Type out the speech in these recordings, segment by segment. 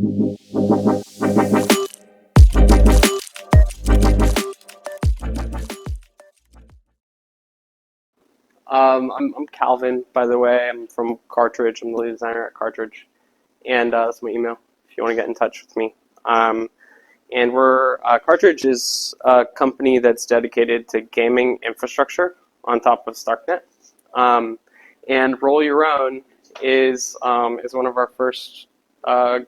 I'm Calvin, by the way. I'm from Cartridge. I'm the lead designer at Cartridge, and that's my email if you want to get in touch with me. And we're Cartridge is a company that's dedicated to gaming infrastructure on top of Starknet. And Roll Your Own is one of our first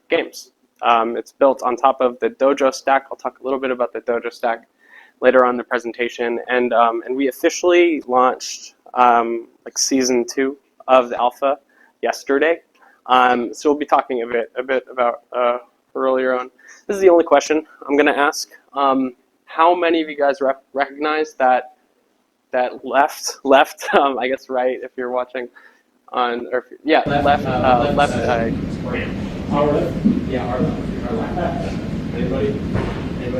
games. It's built on top of the Dojo stack. I'll talk a little bit about the Dojo stack later on in the presentation, and we officially launched like season 2 of the alpha yesterday. So we'll be talking a bit about Roll Your Own. This is the only question I'm going to ask. How many of you guys recognize that left, I guess right if you're watching on, or yeah, left. Our left? Yeah, our left. Anybody?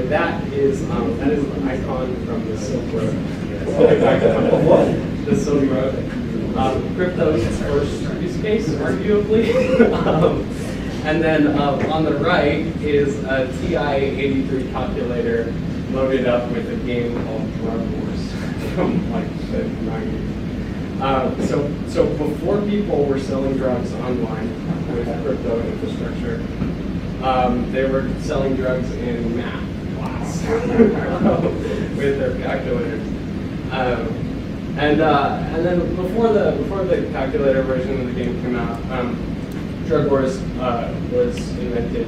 That is an icon from the Silk Road. What? The Silk Road. Crypto's first use case, arguably. And then on the right is a TI-83 calculator loaded up with a game called Drug Wars from like the 90s. So before people were selling drugs online with crypto infrastructure, they were selling drugs in math class with their calculators. And then before the calculator version of the game came out, Drug Wars was invented.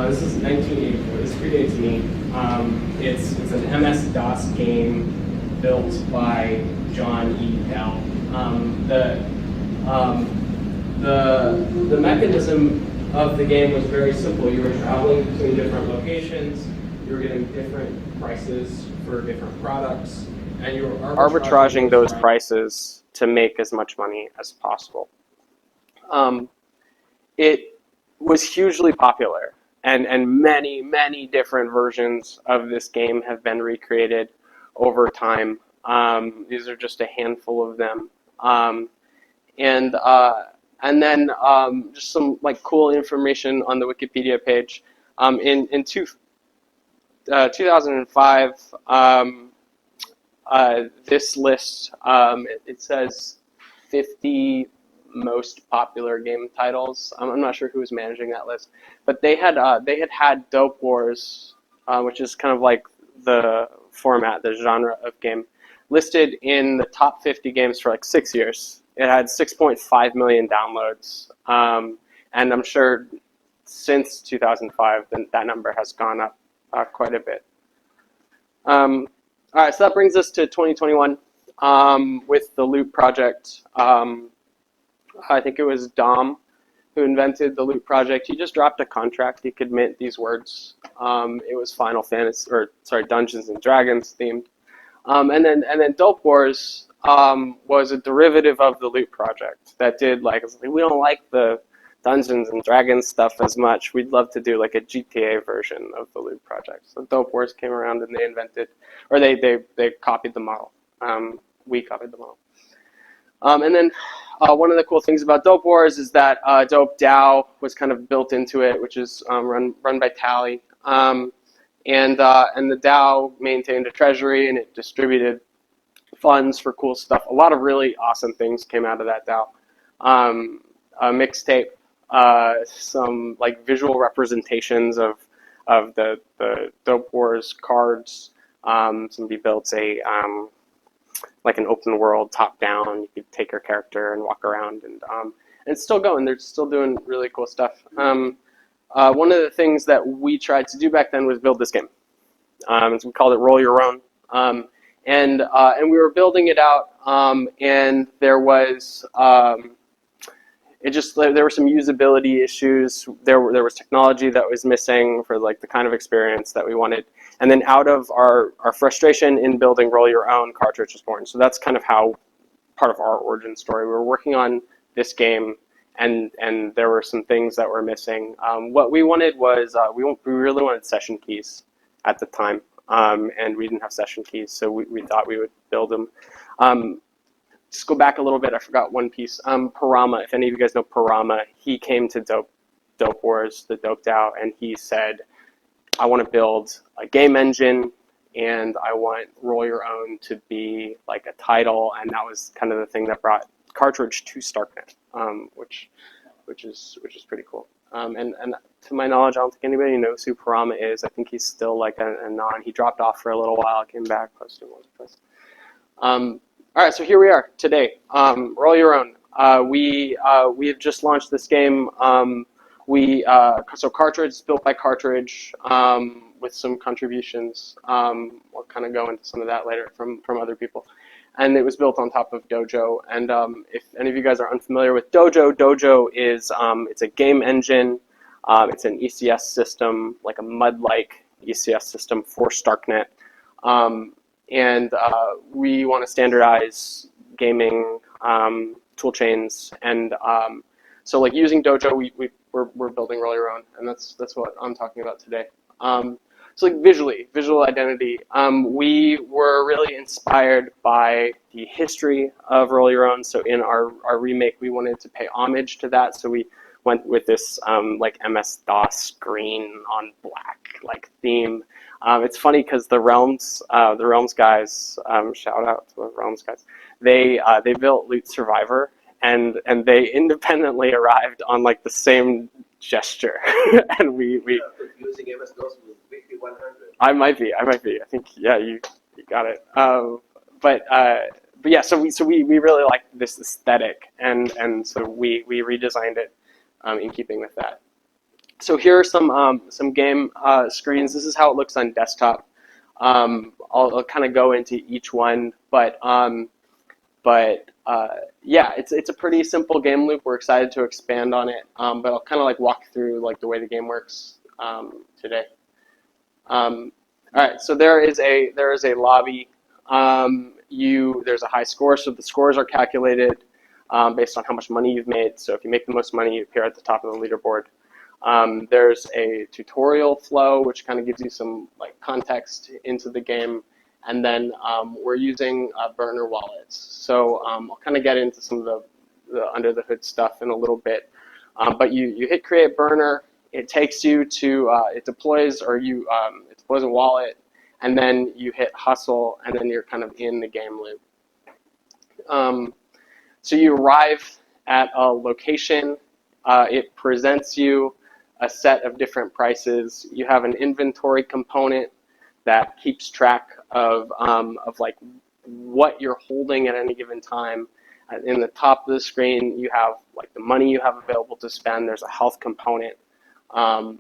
This is 1984. This predates me. It's an MS-DOS game built by John E. Dell. The mechanism of the game was very simple. You were traveling between different locations. You were getting different prices for different products, and you were arbitraging those prices to make as much money as possible. It was hugely popular, and many different versions of this game have been recreated over time. These are just a handful of them. And then just some like cool information on the Wikipedia page. In 2005, this list, it says 50 most popular game titles. I'm not sure who was managing that list, but they had Dope Wars, which is kind of like the format, the genre of game, listed in the top 50 games for like 6 years. It had 6.5 million downloads, and I'm sure since 2005 that number has gone up quite a bit. All right, so that brings us to 2021 with the Loop project. I think it was Dom who invented the Loop project. He just dropped a contract. He could mint these words. It was Dungeons and Dragons themed. And then Dope Wars was a derivative of the Loop project that did like, we don't like the Dungeons and Dragons stuff as much. We'd love to do like a GTA version of the Loop project. So Dope Wars came around and they invented, or they copied the model. We copied the model. And then one of the cool things about Dope Wars is that Dope DAO was kind of built into it, which is run by Tally. And the DAO maintained a treasury and it distributed funds for cool stuff. A lot of really awesome things came out of that DAO. A mixtape, some like visual representations of the Dope Wars cards. Somebody built a like an open world top down. You could take your character and walk around, and it's still going. They're still doing really cool stuff. One of the things that we tried to do back then was build this game. So we called it Roll Your Own. And we were building it out, and there was there were some usability issues. There was technology that was missing for like the kind of experience that we wanted. And then out of our frustration in building Roll Your Own, Cartridge was born. So that's kind of how part of our origin story. We were working on this game, and there were some things that were missing. What we wanted was we really wanted session keys at the time. And we didn't have session keys, so we thought we would build them. Just go back a little bit, I forgot one piece. Parama, if any of you guys know Parama, he came to Dope Dope Wars, the Dope DAO, and he said, I want to build a game engine and I want Roll Your Own to be like a title, and that was kind of the thing that brought Cartridge to Starknet, which is pretty cool. And to my knowledge, I don't think anybody knows who Parama is. I think he's still like a non. He dropped off for a little while, came back, posted once or twice. All right, so here we are today. Roll Your Own. We have just launched this game. So Cartridge is built by Cartridge with some contributions. We'll kind of go into some of that later from other people. And it was built on top of Dojo. And if any of you guys are unfamiliar with Dojo, Dojo is it's a game engine. It's an ECS system, like a MUD-like ECS system for Starknet. And we want to standardize gaming tool chains. And so like using Dojo, we're building Roll Your Own, and that's what I'm talking about today. So like visual identity. We were really inspired by the history of Roll Your Own. So in our remake, we wanted to pay homage to that. So we went with this like MS-DOS green on black like theme. It's funny because the Realms guys, shout out to the Realms guys. They built Loot Survivor, and they independently arrived on like the same gesture, and we using MS-DOS with Wiki 100. I might be. I think you got it. But yeah, so we really like this aesthetic, and so we redesigned it in keeping with that. So here are some game screens. This is how it looks on desktop. I'll kind of go into each one, but yeah, it's a pretty simple game loop. We're excited to expand on it, but I'll kind of like walk through like the way the game works today. All right, so there is a lobby. There's a high score, so the scores are calculated based on how much money you've made. So if you make the most money, you appear at the top of the leaderboard. There's a tutorial flow, which kind of gives you some like context into the game. And then we're using burner wallets. So I'll kind of get into some of the under the hood stuff in a little bit. But you hit create burner. It takes you to it deploys it deploys a wallet, and then you hit hustle, and then you're kind of in the game loop. So you arrive at a location. It presents you a set of different prices. You have an inventory component that keeps track of like what you're holding at any given time. In the top of the screen, you have like the money you have available to spend. There's a health component, and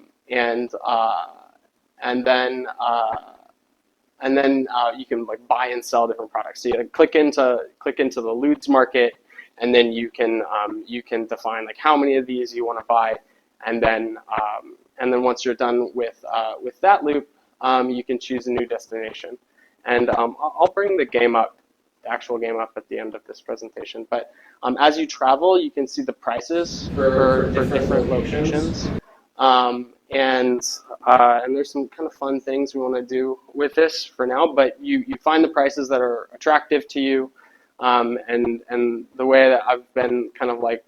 then you can like buy and sell different products. So you click into the Loots market, and then you can define like how many of these you want to buy, and then once you're done with that loop, you can choose a new destination. And I'll bring the actual game up at the end of this presentation. But as you travel, you can see the prices for different locations. And there's some kind of fun things we want to do with this for now. But you find the prices that are attractive to you. And the way that I've been kind of like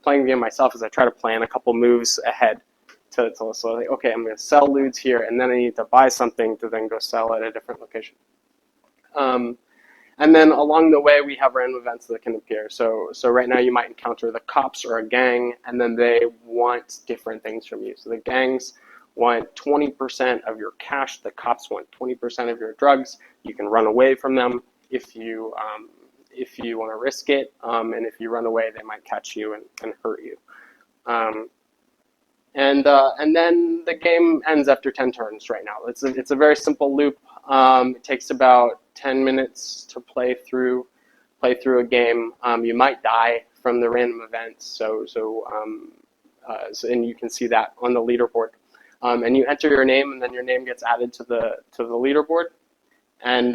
playing the game myself is I try to plan a couple moves ahead. So like, okay, I'm going to sell loots here, and then I need to buy something to then go sell at a different location. And then along the way, we have random events that can appear. So right now, you might encounter the cops or a gang, and then they want different things from you. So the gangs want 20% of your cash. The cops want 20% of your drugs. You can run away from them if you want to risk it. And if you run away, they might catch you and hurt you. And then the game ends after 10 turns right now. It's a very simple loop. It takes about 10 minutes to play through a game. You might die from the random events, and you can see that on the leaderboard. And you enter your name, and then your name gets added to the leaderboard. And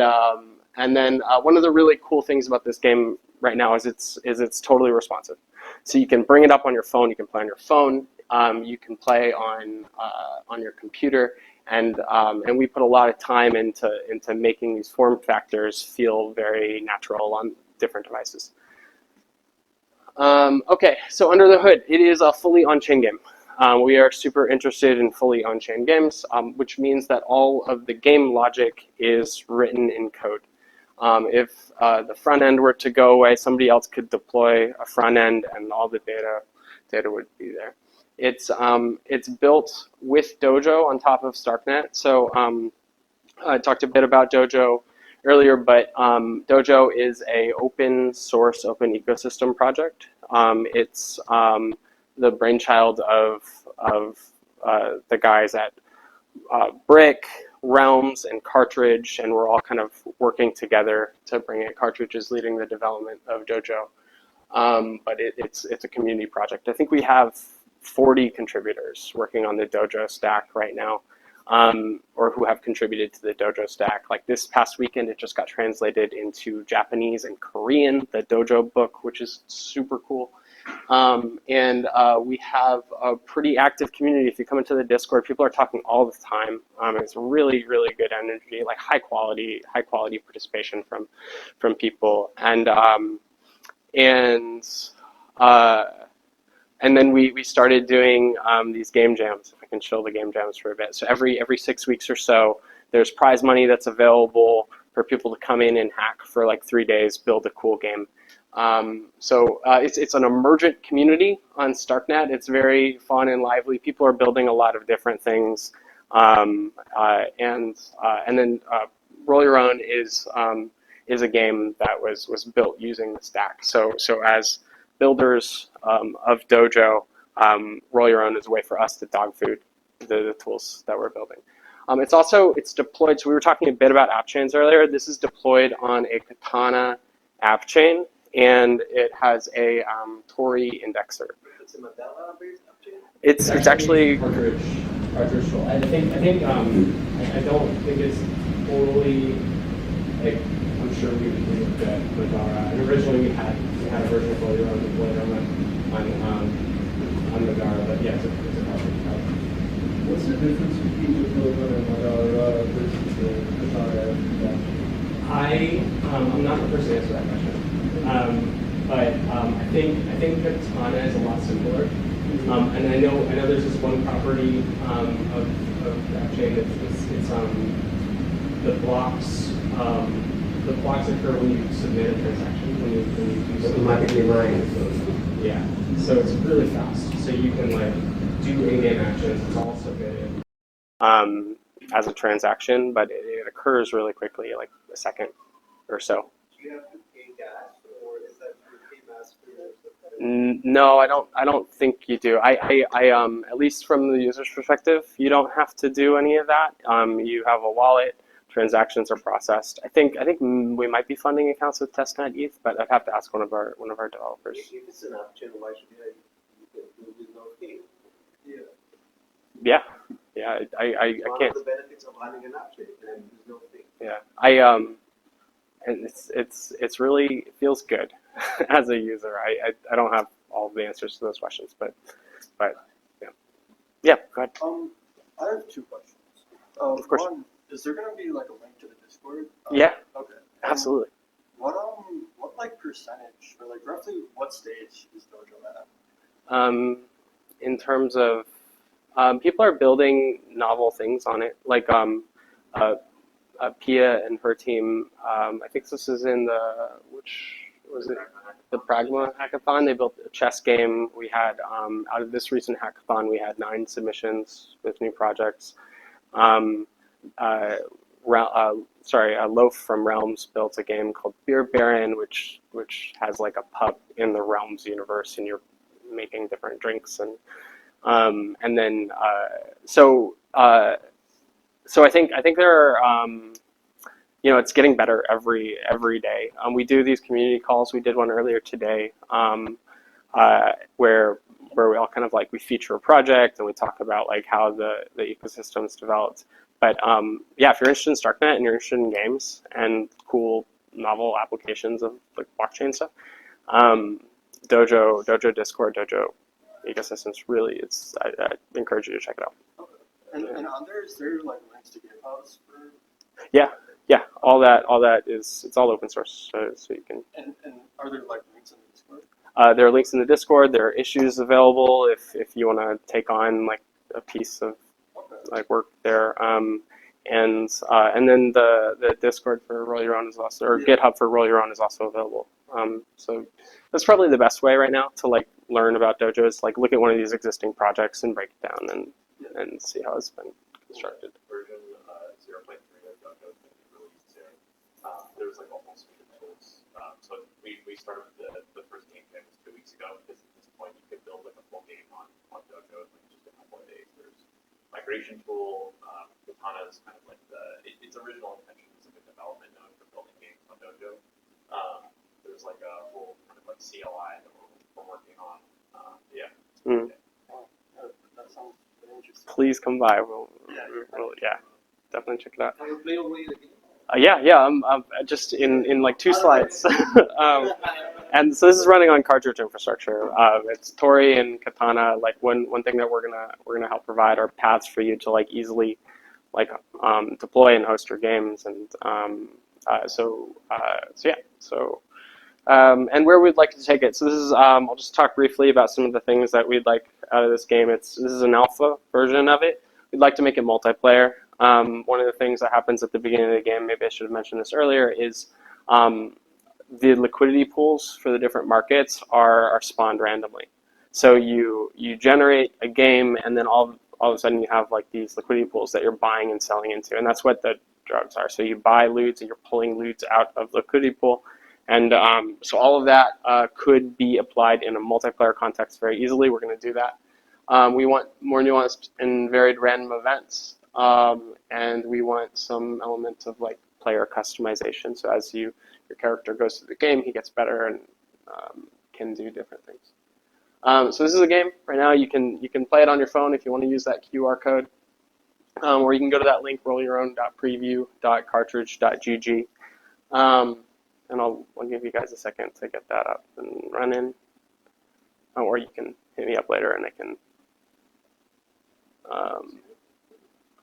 then one of the really cool things about this game right now is it's totally responsive. So you can bring it up on your phone. You can play on your phone. You can play on your computer, and we put a lot of time into making these form factors feel very natural on different devices. Okay, so under the hood, it is a fully on-chain game. We are super interested in fully on-chain games, which means that all of the game logic is written in code. If the front end were to go away, somebody else could deploy a front end, and all the data would be there. It's built with Dojo on top of Starknet. So I talked a bit about Dojo earlier, but Dojo is a open source, open ecosystem project. It's the brainchild of the guys at Brick, Realms, and Cartridge, and we're all kind of working together to bring it. Cartridge is leading the development of Dojo, but it's a community project. I think we have 40 contributors working on the Dojo stack right now, or who have contributed to the Dojo stack. Like this past weekend, it just got translated into Japanese and Korean, the Dojo book, which is super cool. And we have a pretty active community. If you come into the Discord, people are talking all the time. It's really, really good energy, like high quality participation from people. And then we started doing these game jams. If I can show the game jams for a bit. So every 6 weeks or so, there's prize money that's available for people to come in and hack for like 3 days, build a cool game. So it's an emergent community on Starknet. It's very fun and lively. People are building a lot of different things, and then Roll Your Own is a game that was built using the stack. So as builders of Dojo, Roll Your Own is a way for us to dog food the tools that we're building. It's deployed. So we were talking a bit about app chains earlier. This is deployed on a Katana app chain, and it has a Tori indexer. It's a Mandela-based app chain? It's actually Cartridge tool. I don't think it's totally like, I'm sure we looked at Madara, and originally we had a version of Roll Your Own deployed on Madara, but yeah, it's a Cartridge product. What's the difference between the Dojo and Madara versus the Katana app? I'm not the person to answer that question. But I think Katana is a lot simpler. And I know there's this one property of AppChain. It's the blocks occur when you submit a transaction. When you do Automatically mined. yeah. So it's really fast. So you can like do in-game actions. It's all submitted as a transaction, but it occurs really quickly, like a second or so. Do you have to pay gas, or is that through PayMaster? No, I don't think you do. I at least from the user's perspective, you don't have to do any of that. You have a wallet, transactions are processed. I think we might be funding accounts with testnet ETH, but I'd have to ask one of our developers. If it's an app chain, why should you do with no fee? Yeah, I One can't. of the benefits of running an app chain, and there's no fee. Yeah, and it's really, it feels good as a user. I don't have all the answers to those questions, but yeah, go ahead. I have two questions. Of course. One, is there going to be like a link to the Discord? Yeah. Okay. Absolutely. What like percentage, or like roughly what stage is Dojo at? In terms of people are building novel things on it, like Pia and her team. I think this is in the Pragma hackathon. They built a chess game. We had out of this recent hackathon, we had 9 submissions with new projects. Loaf from Realms built a game called Beer Baron, which has like a pub in the Realms universe, and you're making different drinks, and then so I think there are it's getting better every day. We do these community calls. We did one earlier today where we all kind of like we feature a project and we talk about like how the ecosystem's developed. But yeah, if you're interested in Starknet and you're interested in games and cool novel applications of like blockchain stuff, Dojo Discord, Dojo ecosystems really, I encourage you to check it out. Okay. And on there, is there like links to GitHubs for? Yeah, all that is, it's all open source, so you can. And are there like links in the Discord? There are links in the Discord. There are issues available if you want to take on like a piece of like work there. And then the Discord for Roll Your Own is also, or GitHub for Roll Your Own is also available. So that's probably the best way right now to like learn about dojos. Like look at one of these existing projects and break it down and see how it's been constructed. Version 0.3 of Dojo that we released soon. There was like a whole suite of tools. So we started with the first game canvas 2 weeks ago because at this point you could build like a full game on Dojo in like just a couple of days. There's migration tool. Katana is kind of like its original intention was like a development node for building games on Dojo. There's like a whole kind of like CLI that we're working on. That sounds really interesting. Please come by. We'll definitely check it out. Have a play already the game? I'm just in like 2 slides. And so this is running on Cartridge infrastructure. It's Tori and Katana. Like one thing that we're gonna help provide are paths for you to like easily like deploy and host your games. And and where we'd like to take it. So this is I'll just talk briefly about some of the things that we'd like out of this game. This is an alpha version of it. We'd like to make it multiplayer. One of the things that happens at the beginning of the game, maybe I should have mentioned this earlier, is the liquidity pools for the different markets are spawned randomly. So you generate a game, and then all of a sudden you have like these liquidity pools that you're buying and selling into, and that's what the drugs are. So you buy loots, and you're pulling loots out of the liquidity pool, and so all of that could be applied in a multiplayer context very easily. We're going to do that. We want more nuanced and varied random events. And we want some element of like player customization. So as your character goes through the game, he gets better and can do different things. So this is a game right now. You can play it on your phone if you want to use that QR code, or you can go to that link, rollyourown.preview.cartridge.gg, and I'll give you guys a second to get that up and running, or you can hit me up later and I can.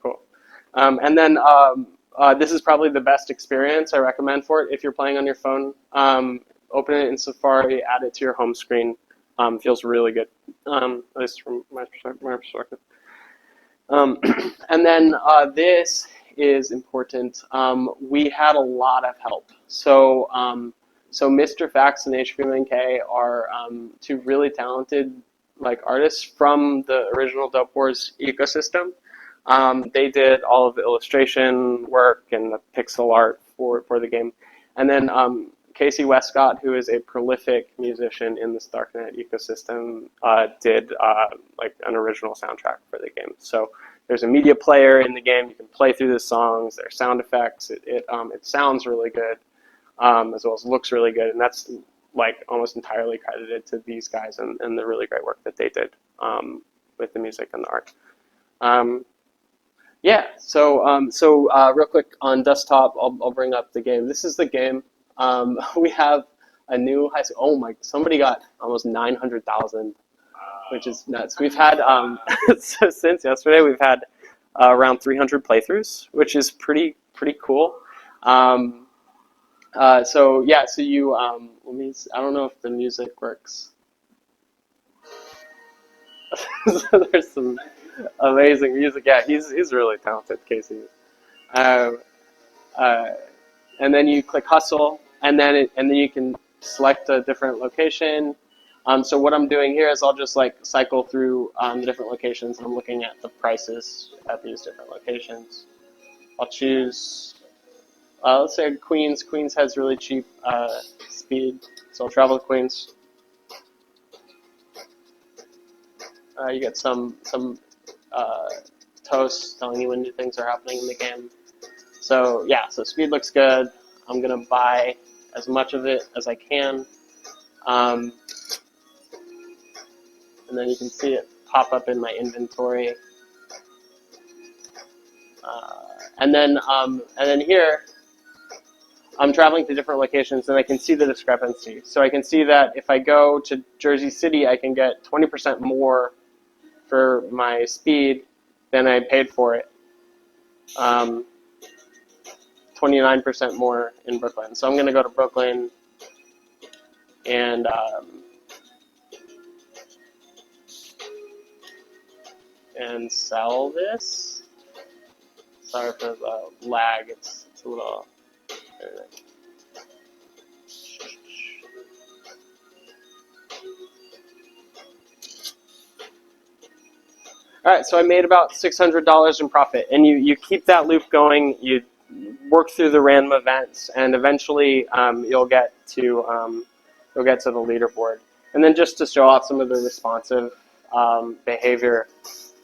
Cool. And then this is probably the best experience I recommend for it if you're playing on your phone. Open it in Safari, add it to your home screen. Feels really good, at least from my perspective. And then this is important. We had a lot of help. So Mr. Fax and HPMNK are 2 really talented like artists from the original Dope Wars ecosystem. They did all of the illustration work and the pixel art for the game. And then Casey Westcott, who is a prolific musician in the Starknet ecosystem, did like an original soundtrack for the game. So there's a media player in the game. You can play through the songs. There's sound effects. It sounds really good, as well as looks really good. And that's like almost entirely credited to these guys and the really great work that they did with the music and the art. So real quick on desktop, I'll bring up the game. This is the game. We have a new high school. Oh my! Somebody got almost 900,000, which is nuts. We've had so since yesterday we've had around 300 playthroughs, which is pretty cool. So you let me. I don't know if the music works. So there's some amazing music. Yeah, he's really talented, Casey. And then you click hustle, and then you can select a different location. So what I'm doing here is I'll just like cycle through the different locations, and I'm looking at the prices at these different locations. I'll choose, let's say Queens. Queens has really cheap speed, so I'll travel to Queens. You get some toasts telling you when new things are happening in the game. So yeah, so speed looks good. I'm gonna buy as much of it as I can, and then you can see it pop up in my inventory. And then here, I'm traveling to different locations, and I can see the discrepancy. So I can see that if I go to Jersey City, I can get 20% more for my speed than I paid for it. 29% more in Brooklyn. So I'm going to go to Brooklyn and and sell this. Sorry for the lag. It's a little. All right, so I made about $600 in profit, and you keep that loop going. You work through the random events, and eventually you'll get to the leaderboard. And then just to show off some of the responsive behavior,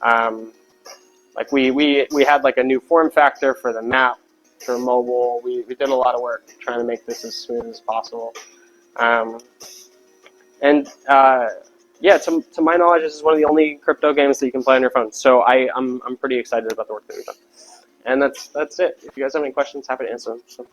like we had like a new form factor for the map for mobile. We did a lot of work trying to make this as smooth as possible. Yeah, to my knowledge, this is one of the only crypto games that you can play on your phone. So I'm pretty excited about the work that we've done. And that's it. If you guys have any questions, happy to answer them. So.